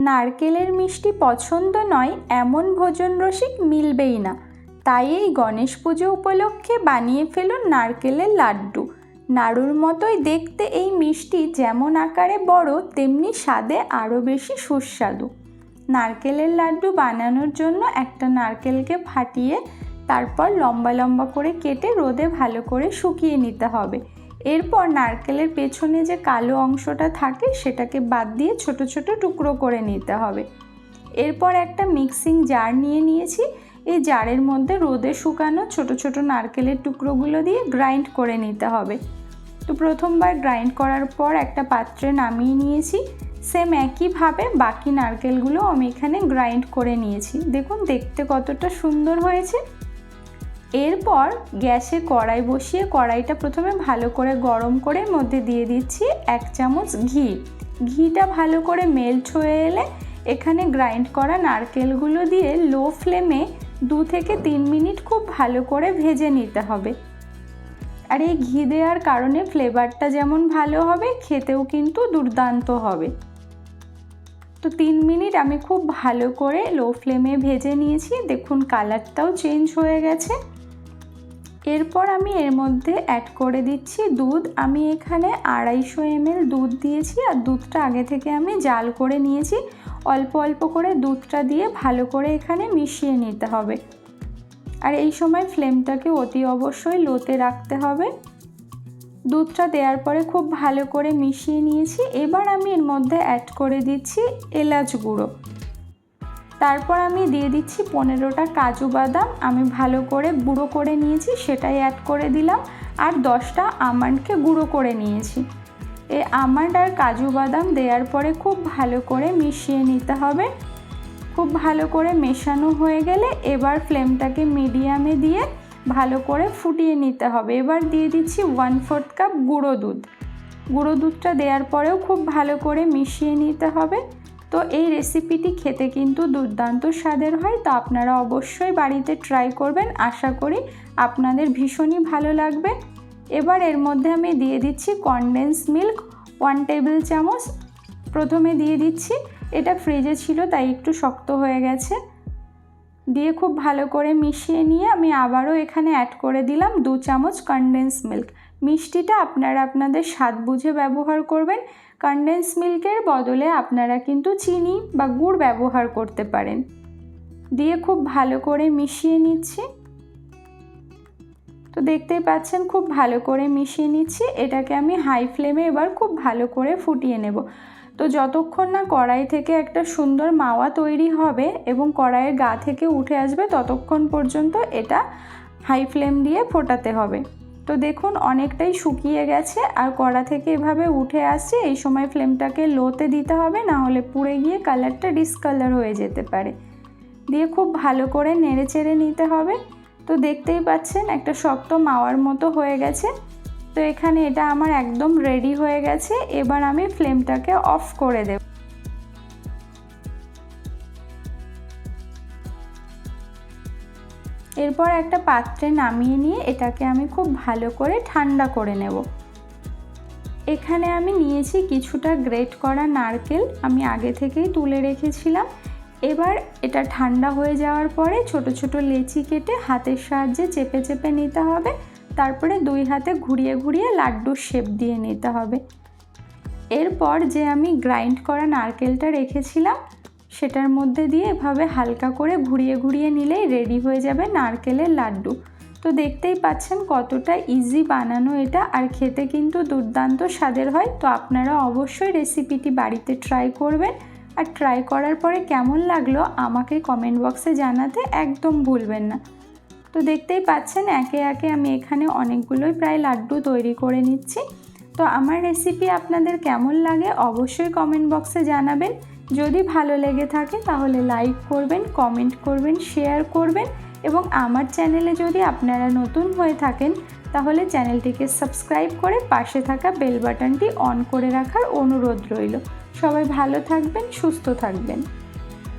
নারকেলের মিষ্টি পছন্দ নয় এমন ভোজন রসিক মিলবেই না। তাই এই গণেশ পুজো উপলক্ষে বানিয়ে ফেলুন নারকেলের লাড্ডু। নাড়ুর মতোই দেখতে এই মিষ্টি যেমন আকারে বড় তেমনি স্বাদে আরও বেশি সুস্বাদু। নারকেলের লাড্ডু বানানোর জন্য একটা নারকেলকে ফাটিয়ে তারপর লম্বা লম্বা করে কেটে রোদে ভালো করে শুকিয়ে নিতে হবে। এরপর নারকেলের পেছনে যে কালো অংশটা থাকে সেটাকে বাদ দিয়ে ছোট ছোট টুকরো করে নিতে হবে। এরপর একটা মিক্সিং জার নিয়ে নিয়েছি। এই জারের মধ্যে রোদে শুকানো ছোট ছোট নারকেলের টুকরোগুলো দিয়ে গ্রাইন্ড করে নিতে হবে। তো প্রথমবার গ্রাইন্ড করার পর একটা পাত্রে নামিয়ে নিয়েছি। সেম একইভাবে বাকি নারকেলগুলো আমি এখানে গ্রাইন্ড করে নিয়েছি। দেখুন দেখতে কতটা সুন্দর হয়েছে। এরপর গ্যাসে কড়াই বসিয়ে কড়াইটা প্রথমে ভালো করে গরম করে মধ্যে দিয়ে দিচ্ছি 1 চামচ ঘি। ঘিটা ভালো করে মেল্ট হয়ে এলে এখানে গ্রাইন্ড করা নারকেলগুলো দিয়ে লো ফ্লেমে 2 থেকে 3 মিনিট খুব ভালো করে ভেজে নিতে হবে। আর এই ঘি দেওয়ার কারণে ফ্লেভারটা যেমন ভালো হবে, খেতেও কিন্তু দুর্দান্ত হবে। তো 3 মিনিট আমি খুব ভালো করে লো ফ্লেমে ভেজে নিয়েছি। দেখুন কালারটাও চেঞ্জ হয়ে গেছে। এরপর আমি এর মধ্যে অ্যাড করে দিচ্ছি দুধ। আমি এখানে 250 ml দুধ দিয়েছি আর দুধটা আগে থেকে আমি জাল করে নিয়েছি। অল্প অল্প করে দুধটা দিয়ে ভালো করে এখানে মিশিয়ে নিতে হবে। আর এই সময় ফ্লেমটাকে অতি অবশ্যই লোতে রাখতে হবে। দুধটা দেওয়ার পরে খুব ভালো করে মিশিয়ে নিয়েছি। এবার আমি এর মধ্যে অ্যাড করে দিচ্ছি এলাচ গুঁড়ো। তারপর আমি দিয়ে দিচ্ছি 15টা কাজু বাদাম আমি ভালো করে গুঁড়ো করে নিয়েছি, সেটাই অ্যাড করে দিলাম। আর 10টা আমন্ডকে গুঁড়ো করে নিয়েছি। এই আমন্ড আর কাজু বাদাম দেওয়ার পরে খুব ভালো করে মিশিয়ে নিতে হবে। খুব ভালো করে মেশানো হয়ে গেলে এবার ফ্লেমটাকে মিডিয়ামে দিয়ে ভালো করে ফুটিয়ে নিতে হবে। এবার দিয়ে দিচ্ছি 1/4 কাপ গুঁড়ো দুধ। গুঁড়ো দুধটা দেওয়ার পরেও খুব ভালো করে মিশিয়ে নিতে হবে। তো এই রেসিপিটি খেতে কিন্তু দুর্দান্ত স্বাদের হয়। তো আপনারা অবশ্যই বাড়িতে ট্রাই করবেন। আশা করি আপনাদের ভীষণই ভালো লাগবে। এবার এর মধ্যে আমি দিয়ে দিচ্ছি কনডেন্স মিল্ক 1 টেবিল চামচ। প্রথমে দিয়ে দিচ্ছি, এটা ফ্রিজে ছিল তাই একটু শক্ত হয়ে গেছে। দিয়ে খুব ভালো করে মিশিয়ে নিয়ে আমি আবারও এখানে অ্যাড করে দিলাম 2 চামচ কনডেন্স মিল্ক। মিষ্টিটা আপনারা আপনাদের স্বাদ বুঝে ব্যবহার করবেন। কনডেন্স মিল্কের বদলে আপনারা কিন্তু চিনি বা গুড় ব্যবহার করতে পারেন। দিয়ে খুব ভালো করে মিশিয়ে নিচ্ছি। তো দেখতেই পাচ্ছেন খুব ভালো করে মিশিয়ে নিচ্ছি। এটাকে আমি হাই ফ্লেমে এবার খুব ভালো করে ফুটিয়ে নেব। তো যতক্ষণ না কড়াই থেকে একটা সুন্দর মাওয়া তৈরি হবে এবং কড়াইয়ের গা থেকে উঠে আসবে ততক্ষণ পর্যন্ত এটা হাই ফ্লেম দিয়ে ফোটাতে হবে। তো দেখুন অনেকটাই শুকিয়ে গেছে আর কড়া থেকে এভাবে উঠে আসছে। এই সময় ফ্লেমটাকে লোতে দিতে হবে, না হলে পুড়ে গিয়ে কালারটা ডিসকালার হয়ে যেতে পারে। দিয়ে খুব ভালো করে নেড়ে চেড়ে নিতে হবে। তো দেখতেই পাচ্ছেন একটা শক্ত মাওয়ার মতো হয়ে গেছে। তো এখানে এটা আমার একদম রেডি হয়ে গেছে। এবার আমি ফ্লেমটাকে অফ করে দেব। এরপর একটা পাত্রে নামিয়ে নিয়ে এটাকে আমি খুব ভালো করে ঠান্ডা করে নেব। এখানে আমি নিয়েছি কিছুটা গ্রেট করা নারকেল, আমি আগে থেকেই তুলে রেখেছিলাম। এবার এটা ঠান্ডা হয়ে যাওয়ার পরে ছোট ছোট লেচি কেটে হাতের সাহায্যে চেপে চেপে নিতে হবে। তারপরে 2 হাতে ঘুরিয়ে ঘুরিয়ে লাড্ডুর শেপ দিয়ে নিতে হবে। এরপর যে আমি গ্রাইন্ড করা নারকেলটা রেখেছিলাম সেটার মধ্যে দিয়ে এভাবে হালকা করে ঘুরিয়ে ঘুরিয়ে নিলেই রেডি হয়ে যাবে নারকেলের লাড্ডু। তো দেখতেই পাচ্ছেন কতটা ইজি বানানো এটা, আর খেতে কিন্তু দুর্দান্ত স্বাদের হয়। তো আপনারা অবশ্যই রেসিপিটি বাড়িতে ট্রাই করবেন। আর ট্রাই করার পরে কেমন লাগলো আমাকে কমেন্ট বক্সে জানাতে একদম ভুলবেন না। তো দেখতেই পাচ্ছেন একে একে আমি এখানে অনেকগুলোই প্রায় লাড্ডু তৈরি করে নিচ্ছি। তো আমার রেসিপি আপনাদের কেমন লাগে অবশ্যই কমেন্ট বক্সে জানাবেন। যদি ভালো লেগে থাকে তাহলে লাইক করবেন, কমেন্ট করবেন, শেয়ার করবেন এবং আমার চ্যানেলে যদি আপনারা নতুন হয়ে থাকেন তাহলে চ্যানেলটিকে সাবস্ক্রাইব করে পাশে থাকা বেল বাটনটি অন করে রাখার অনুরোধ রইল। সবাই ভালো থাকবেন, সুস্থ থাকবেন।